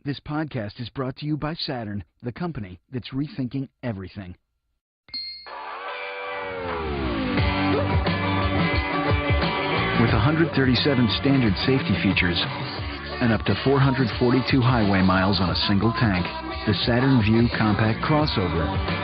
This podcast is brought to you by Saturn, the company that's rethinking everything. With 137 standard safety features and up to 442 highway miles on a single tank, the Saturn Vue Compact Crossover.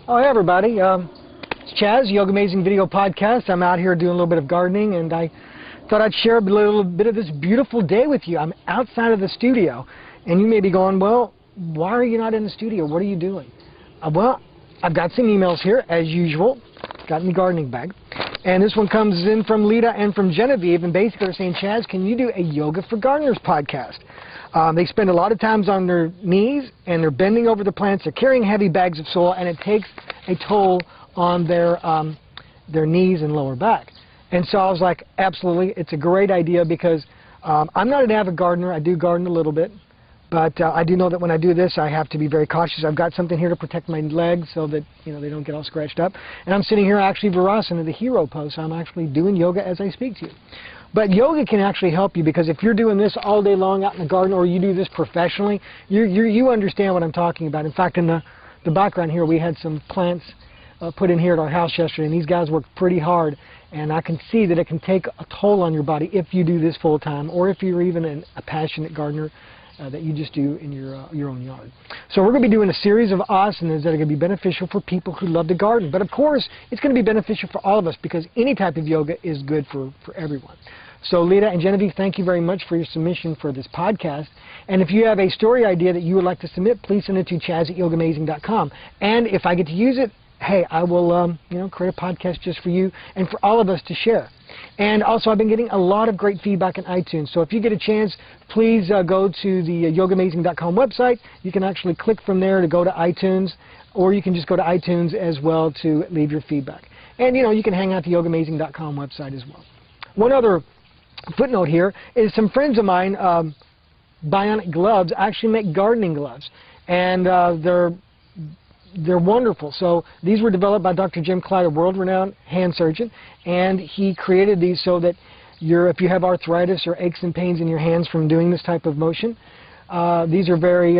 Hey everybody, it's Chaz, Yoga Amazing Video Podcast. I'm out here doing a little bit of gardening, and I thought I'd share a little bit of this beautiful day with you. I'm outside of the studio, and you may be going, well, why are you not in the studio? What are you doing? Well, I've got some emails here, as usual, got in the gardening bag, and this one comes in from Lita and from Genevieve, and basically they're saying, Chaz, can you do a Yoga for Gardeners podcast? They spend a lot of times on their knees, and they're bending over the plants. They're carrying heavy bags of soil, and it takes a toll on their knees and lower back. And so I was like, absolutely, it's a great idea because I'm not an avid gardener. I do garden a little bit, but I do know that when I do this, I have to be very cautious. I've got something here to protect my legs so that they don't get all scratched up. And I'm sitting here actually Virasana, the hero pose. So I'm actually doing yoga as I speak to you. But yoga can actually help you because if you're doing this all day long out in the garden or you do this professionally, you understand what I'm talking about. In fact, in the background here, we had some plants put in here at our house yesterday, and these guys worked pretty hard. And I can see that it can take a toll on your body if you do this full time or if you're even a passionate gardener that you just do in your own yard. So we're going to be doing a series of asanas that are going to be beneficial for people who love to garden. But of course, it's going to be beneficial for all of us because any type of yoga is good for everyone. So Lita and Genevieve, thank you very much for your submission for this podcast. And if you have a story idea that you would like to submit, please send it to chaz@yogamazing.com. And if I get to use it, hey, I will create a podcast just for you and for all of us to share. And also, I've been getting a lot of great feedback on iTunes. So if you get a chance, please go to the yogamazing.com website. You can actually click from there to go to iTunes, or you can just go to iTunes as well to leave your feedback. And, you can hang out the yogamazing.com website as well. One other footnote here is some friends of mine, Bionic Gloves, actually make gardening gloves. And they're wonderful. So these were developed by Dr. Jim Clyde, a world-renowned hand surgeon, and he created these so that if you have arthritis or aches and pains in your hands from doing this type of motion, these are very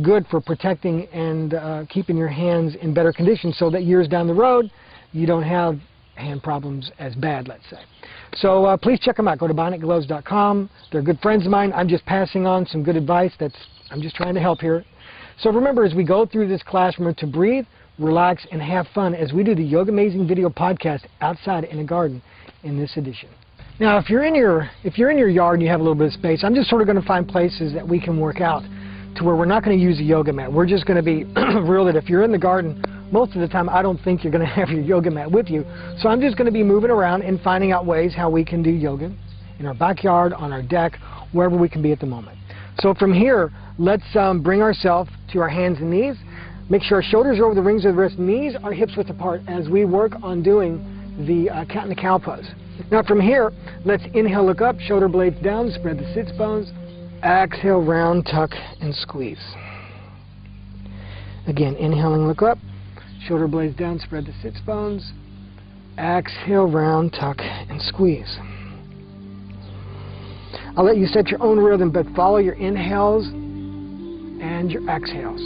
good for protecting and keeping your hands in better condition so that years down the road you don't have hand problems as bad, let's say. So please check them out. Go to bionicgloves.com. They're good friends of mine. I'm just passing on some good advice. I'm just trying to help here. So remember, as we go through this class, remember to breathe, relax, and have fun as we do the Yoga Amazing Video Podcast outside in a garden in this edition. Now, if you're in your yard and you have a little bit of space, I'm just sort of going to find places that we can work out to where we're not going to use a yoga mat. We're just going to be real that if you're in the garden, most of the time I don't think you're going to have your yoga mat with you. So I'm just going to be moving around and finding out ways how we can do yoga in our backyard, on our deck, wherever we can be at the moment. So from here, let's bring ourselves to our hands and knees. Make sure our shoulders are over the rings of the wrist, knees are hips width apart as we work on doing the cat and the cow pose. Now from here, let's inhale, look up, shoulder blades down, spread the sits bones. Exhale, round, tuck, and squeeze. Again, inhaling, look up, shoulder blades down, spread the sits bones. Exhale, round, tuck, and squeeze. I'll let you set your own rhythm, but follow your inhales and your exhales.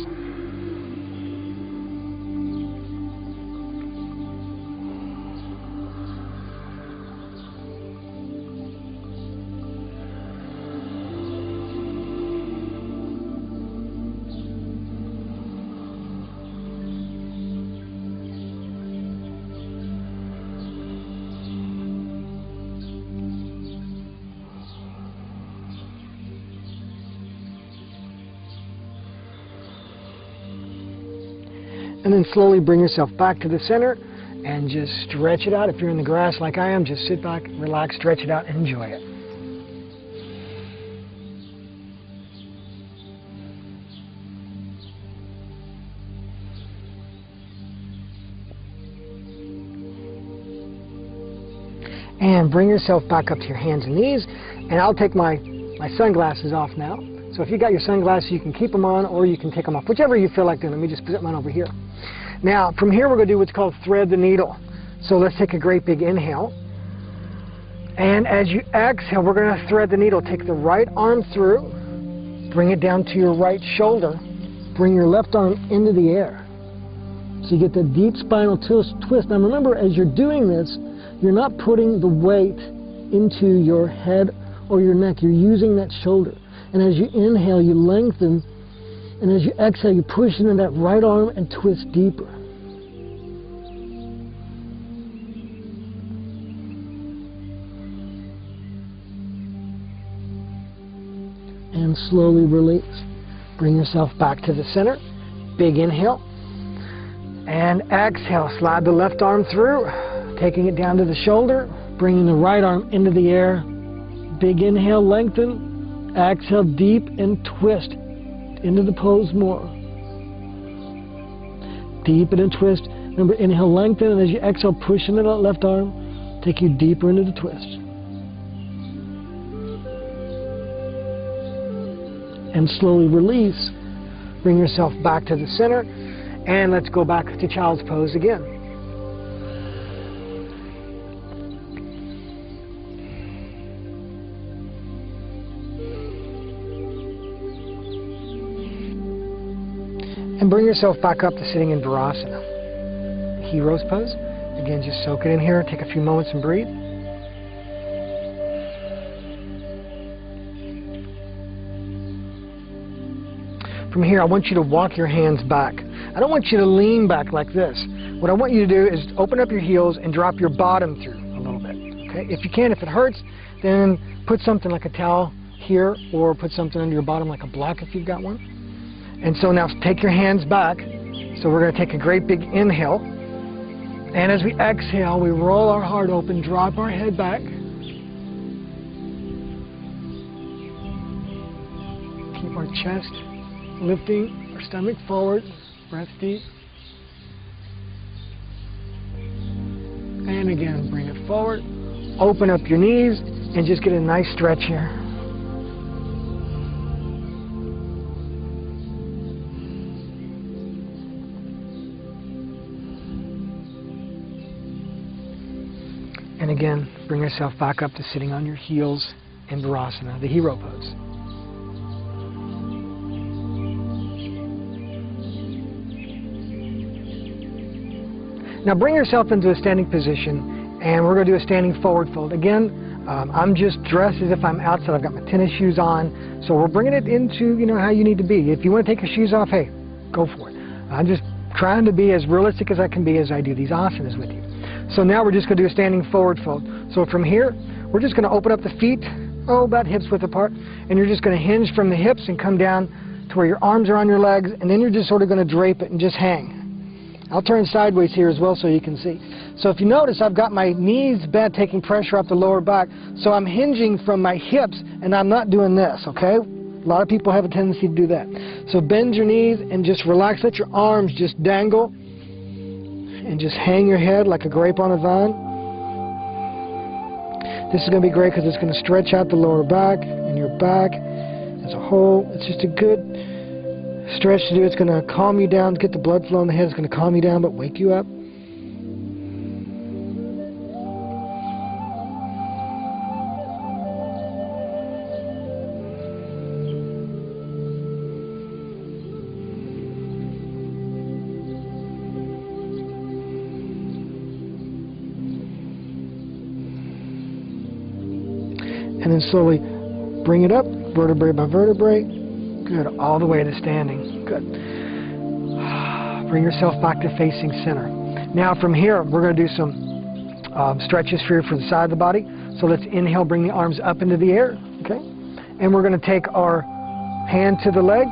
And then slowly bring yourself back to the center and just stretch it out. If you're in the grass like I am, just sit back, relax, stretch it out, and enjoy it. And bring yourself back up to your hands and knees. And I'll take my sunglasses off now. So if you got your sunglasses, you can keep them on or you can take them off, whichever you feel like doing. Let me just put mine over here. Now, from here we're going to do what's called thread the needle. So let's take a great big inhale. And as you exhale, we're going to thread the needle. Take the right arm through, bring it down to your right shoulder, bring your left arm into the air. So you get the deep spinal twist. Now remember, as you're doing this, you're not putting the weight into your head or your neck. You're using that shoulder. And as you inhale, you lengthen. And as you exhale, you push into that right arm and twist deeper. And slowly release. Bring yourself back to the center. Big inhale. And exhale. Slide the left arm through, taking it down to the shoulder, bringing the right arm into the air. Big inhale, lengthen. Exhale, deep and twist into the pose more. Deepen and twist. Remember, inhale, lengthen, and as you exhale, push into that left arm, take you deeper into the twist. And slowly release. Bring yourself back to the center, and let's go back to child's pose again. And bring yourself back up to sitting in Virasana. Hero's pose. Again, just soak it in here. Take a few moments and breathe. From here, I want you to walk your hands back. I don't want you to lean back like this. What I want you to do is open up your heels and drop your bottom through a little bit. Okay? If you can, if it hurts, then put something like a towel here or put something under your bottom like a block if you've got one. And so now take your hands back. So we're going to take a great big inhale. And as we exhale, we roll our heart open, drop our head back. Keep our chest lifting, our stomach forward, breath deep. And again, bring it forward. Open up your knees and just get a nice stretch here. And again, bring yourself back up to sitting on your heels in Virasana, the hero pose. Now bring yourself into a standing position, and we're going to do a standing forward fold. Again, I'm just dressed as if I'm outside. I've got my tennis shoes on, so we're bringing it into, how you need to be. If you want to take your shoes off, hey, go for it. I'm just trying to be as realistic as I can be as I do these asanas with you. So now we're just going to do a standing forward fold. So from here, we're just going to open up the feet, about hips width apart, and you're just going to hinge from the hips and come down to where your arms are on your legs, and then you're just sort of going to drape it and just hang. I'll turn sideways here as well so you can see. So if you notice, I've got my knees bent, taking pressure up the lower back, so I'm hinging from my hips, and I'm not doing this, okay? A lot of people have a tendency to do that. So bend your knees and just relax. Let your arms just dangle. And just hang your head like a grape on a vine. This is going to be great because it's going to stretch out the lower back and your back as a whole. It's just a good stretch to do. It's going to calm you down, get the blood flow in the head. It's going to calm you down but wake you up. And then slowly bring it up, vertebrae by vertebrae. Good, all the way to standing. Good. Bring yourself back to facing center. Now from here, we're going to do some stretches for the side of the body. So let's inhale, bring the arms up into the air. Okay. And we're going to take our hand to the leg.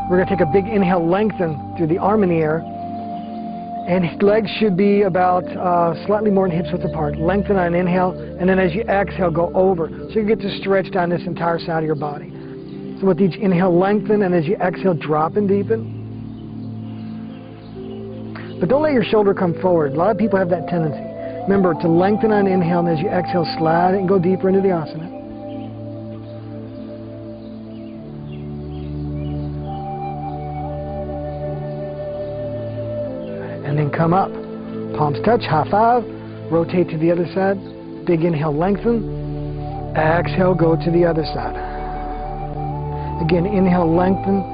We're going to take a big inhale, lengthen through the arm in the air. And legs should be about slightly more than hips width apart. Lengthen on an inhale, and then as you exhale, go over. So you get to stretch down this entire side of your body. So with each inhale, lengthen, and as you exhale, drop and deepen. But don't let your shoulder come forward. A lot of people have that tendency. Remember to lengthen on inhale, and as you exhale, slide it and go deeper into the asana. And then come up. Palms touch, high five. Rotate to the other side. Big inhale, lengthen. Exhale, go to the other side. Again, inhale, lengthen.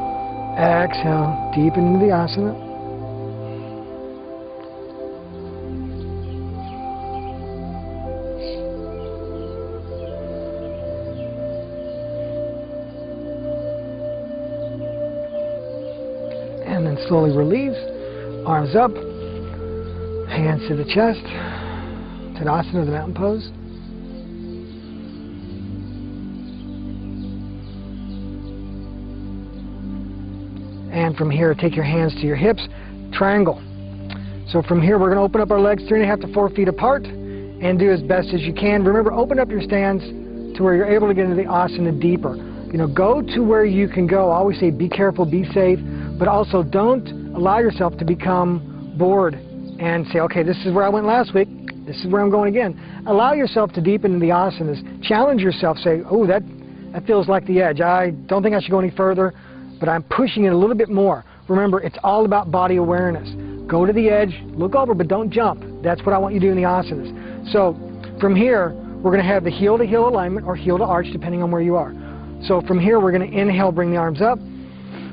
Exhale, deepen into the asana. And then slowly release. Arms up. Hands to the chest. Tadasana, the mountain pose. And from here, take your hands to your hips, triangle. So from here, we're going to open up our legs 3.5 to 4 feet apart and do as best as you can. Remember, open up your stance to where you're able to get into the asana deeper. You know, go to where you can go. I always say be careful, be safe, but also don't allow yourself to become bored and say, okay, this is where I went last week. This is where I'm going again. Allow yourself to deepen in the asanas. Challenge yourself. Say, oh, that feels like the edge. I don't think I should go any further, but I'm pushing it a little bit more. Remember, it's all about body awareness. Go to the edge, look over, but don't jump. That's what I want you to do in the asanas. So from here, we're going to have the heel-to-heel alignment or heel-to-arch, depending on where you are. So from here, we're going to inhale, bring the arms up.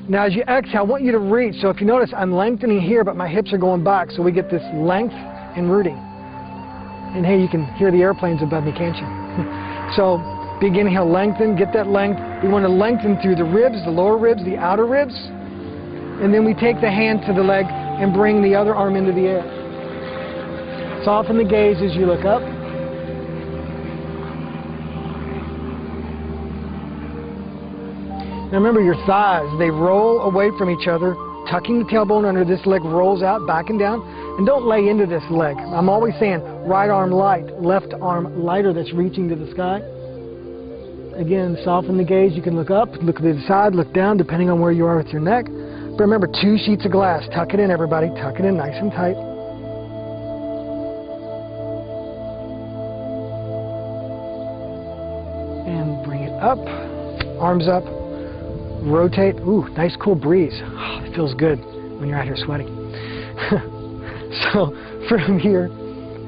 Now, as you exhale, I want you to reach. So if you notice, I'm lengthening here, but my hips are going back. So we get this length and rooting. And hey, you can hear the airplanes above me, can't you? So big inhale, lengthen, get that length. We want to lengthen through the ribs, the lower ribs, the outer ribs. And then we take the hand to the leg and bring the other arm into the air. Soften the gaze as you look up. Now remember your thighs, they roll away from each other, tucking the tailbone under. This leg rolls out, back and down. And don't lay into this leg. I'm always saying right arm light, left arm lighter, that's reaching to the sky. Again, soften the gaze. You can look up, look to the side, look down, depending on where you are with your neck. But remember, 2 sheets of glass. Tuck it in, everybody. Tuck it in nice and tight. And bring it up. Arms up. Rotate. Ooh, nice cool breeze. Oh, it feels good when you're out here sweating. So from here,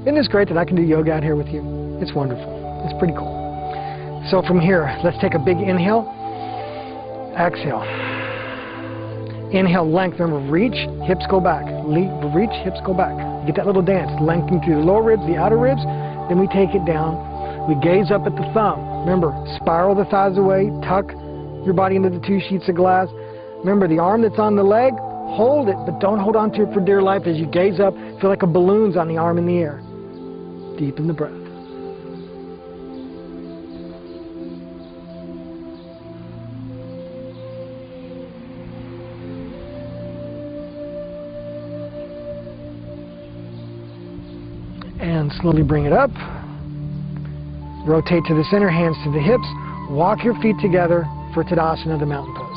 isn't it great that I can do yoga out here with you? It's wonderful. It's pretty cool. So from here, let's take a big inhale. Exhale. Inhale, length. Remember, reach, hips go back. Reach, hips go back. Get that little dance. Lengthen through the lower ribs, the outer ribs. Then we take it down. We gaze up at the thumb. Remember, spiral the thighs away. Tuck your body into the 2 sheets of glass. Remember, the arm that's on the leg, hold it, but don't hold on to it for dear life. As you gaze up, feel like a balloon's on the arm in the air. Deepen the breath. And slowly bring it up. Rotate to the center, hands to the hips. Walk your feet together for Tadasana, the mountain pose.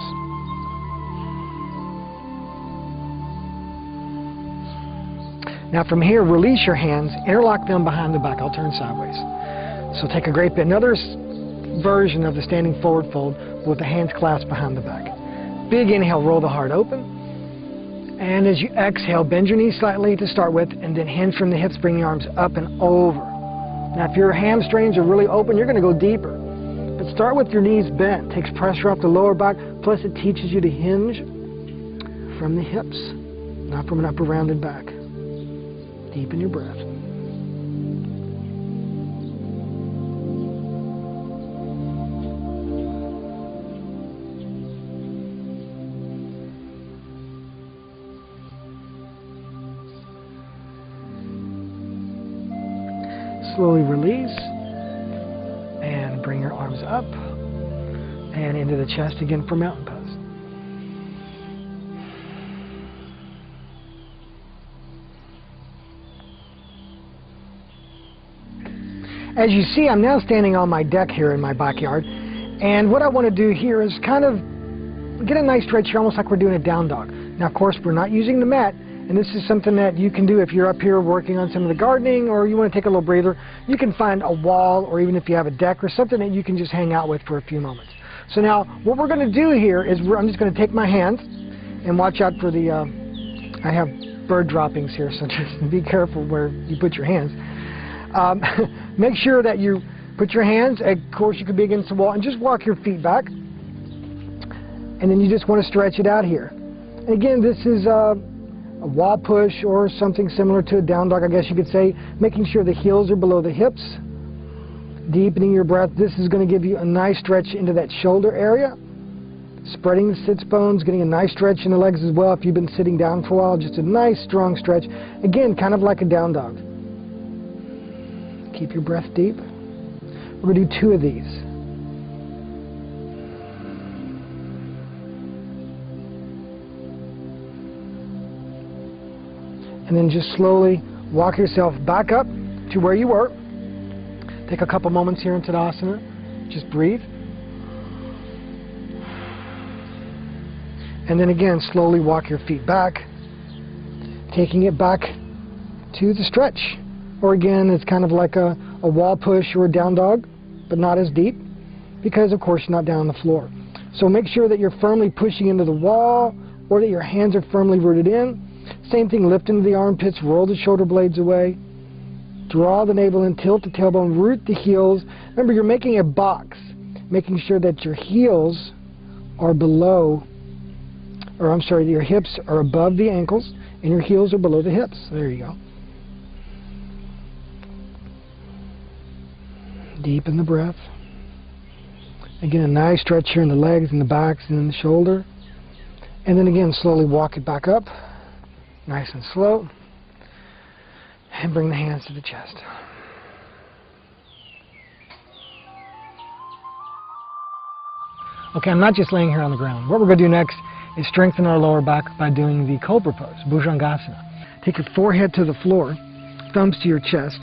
Now from here, release your hands, interlock them behind the back. I'll turn sideways. So take a great bit. Another version of the standing forward fold with the hands clasped behind the back. Big inhale, roll the heart open. And as you exhale, bend your knees slightly to start with, and then hinge from the hips, bring the arms up and over. Now if your hamstrings are really open, you're going to go deeper. But start with your knees bent. Takes pressure off the lower back, plus it teaches you to hinge from the hips, not from an upper rounded back. Deepen your breath. Slowly release and bring your arms up and into the chest again for mountain pose. As you see, I'm now standing on my deck here in my backyard, and what I want to do here is kind of get a nice stretch here, almost like we're doing a down dog. Now of course we're not using the mat, And this is something that you can do if you're up here working on some of the gardening, or you want to take a little breather. You can find a wall, or even if you have a deck or something that you can just hang out with for a few moments. So now what we're going to do here is I'm just going to take my hands and watch out for the, I have bird droppings here, so just be careful where you put your hands. Make sure that you put your hands, of course you could be against the wall, and just walk your feet back. And then you just want to stretch it out here. And again, this is a wall push or something similar to a down dog, I guess you could say. Making sure the heels are below the hips. Deepening your breath. This is going to give you a nice stretch into that shoulder area. Spreading the sits bones, getting a nice stretch in the legs as well. If you've been sitting down for a while, just a nice strong stretch. Again, kind of like a down dog. Keep your breath deep. We're going to do 2 of these. And then just slowly walk yourself back up to where you were. Take a couple moments here in Tadasana. Just breathe. And then again, slowly walk your feet back, taking it back to the stretch. Or again, it's kind of like a wall push or a down dog, but not as deep, because of course you're not down on the floor. So make sure that you're firmly pushing into the wall, or that your hands are firmly rooted in. Same thing, lift into the armpits, roll the shoulder blades away. Draw the navel in, tilt the tailbone, root the heels. Remember, you're making a box, making sure that your heels are below, or I'm sorry, your hips are above the ankles, and your heels are below the hips. There you go. Deepen the breath. Again, a nice stretch here in the legs and the backs and in the shoulder. And then again, slowly walk it back up. Nice and slow. And bring the hands to the chest. Okay, I'm not just laying here on the ground. What we're going to do next is strengthen our lower back by doing the Cobra pose, Bhujangasana. Take your forehead to the floor, thumbs to your chest,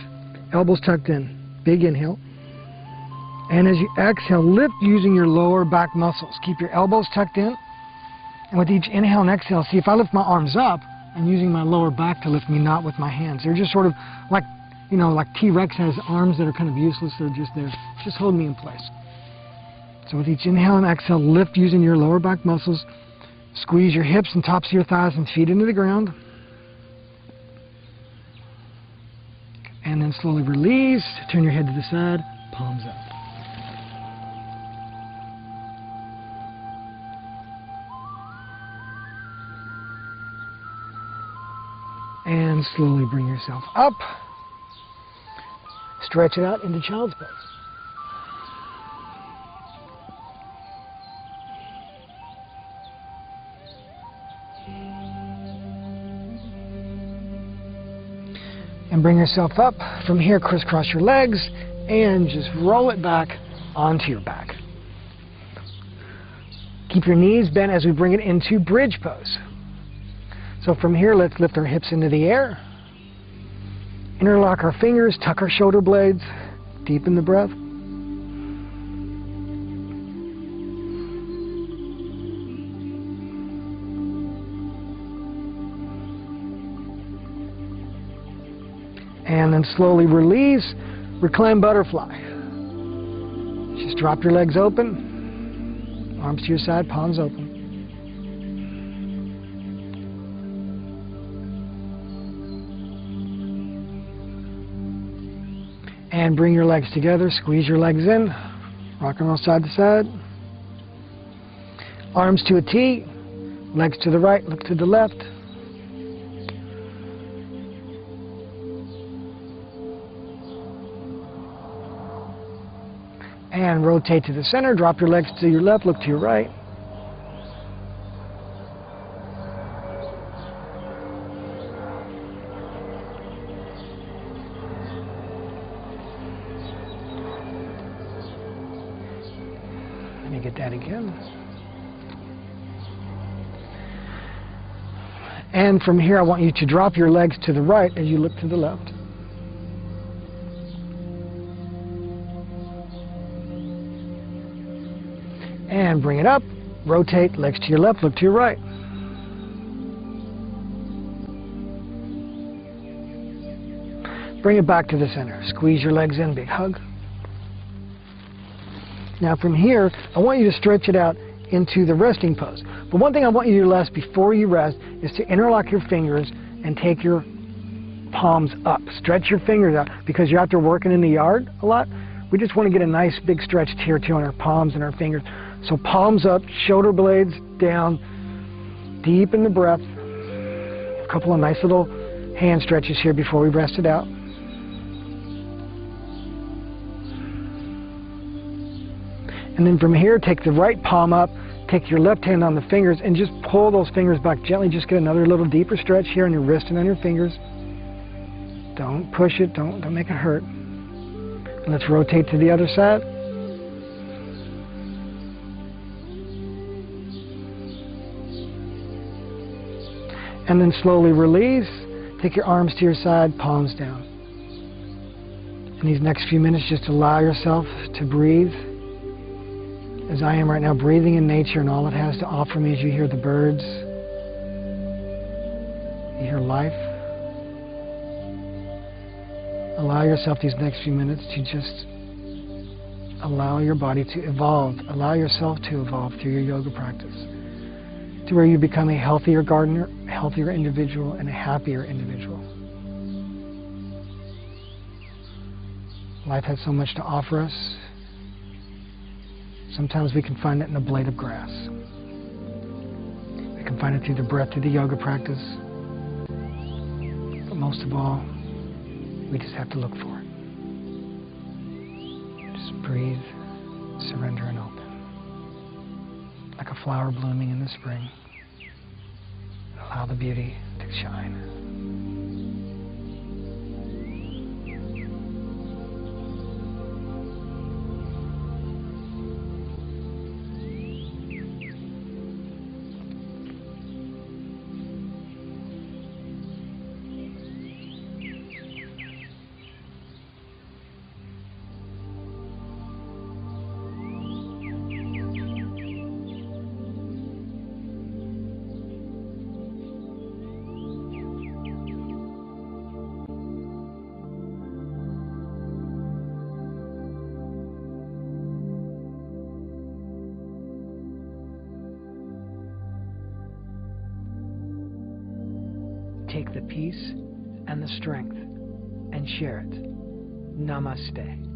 elbows tucked in. Big inhale. And as you exhale, lift using your lower back muscles. Keep your elbows tucked in. And with each inhale and exhale, see if I lift my arms up, I'm using my lower back to lift me, not with my hands. They're just sort of like, you know, like T-Rex has arms that are kind of useless. They're just there. Just hold me in place. So with each inhale and exhale, lift using your lower back muscles. Squeeze your hips and tops of your thighs and feet into the ground. And then slowly release. Turn your head to the side, palms up. And slowly bring yourself up. Stretch it out into child's pose. And bring yourself up. From here, crisscross your legs and just roll it back onto your back. Keep your knees bent as we bring it into bridge pose. So from here, let's lift our hips into the air. Interlock our fingers, tuck our shoulder blades, deepen the breath. And then slowly release, recline butterfly. Just drop your legs open, arms to your side, palms open. And bring your legs together, squeeze your legs in, rock and roll side to side. Arms to a T, legs to the right, look to the left. And rotate to the center, drop your legs to your left, look to your right. Let me get that again. And from here, I want you to drop your legs to the right as you look to the left. And bring it up, rotate, legs to your left, look to your right. Bring it back to the center. Squeeze your legs in, big hug. Now from here, I want you to stretch it out into the resting pose. But one thing I want you to do last before you rest is to interlock your fingers and take your palms up. Stretch your fingers out because you're out there working in the yard a lot. We just want to get a nice big stretch here too on our palms and our fingers. So palms up, shoulder blades down, deep in the breath. A couple of nice little hand stretches here before we rest it out. And then from here, take the right palm up, take your left hand on the fingers, and just pull those fingers back gently. Just get another little deeper stretch here on your wrist and on your fingers. Don't push it, don't make it hurt. And let's rotate to the other side. And then slowly release. Take your arms to your side, palms down. In these next few minutes, just allow yourself to breathe. As I am right now, breathing in nature and all it has to offer me as you hear the birds, you hear life. Allow yourself these next few minutes to just allow your body to evolve. Allow yourself to evolve through your yoga practice to where you become a healthier gardener, a healthier individual, and a happier individual. Life has so much to offer us. Sometimes we can find it in a blade of grass. We can find it through the breath, through the yoga practice. But most of all, we just have to look for it. Just breathe, surrender, and open. Like a flower blooming in the spring. Allow the beauty to shine. Take the peace and the strength and share it. Namaste.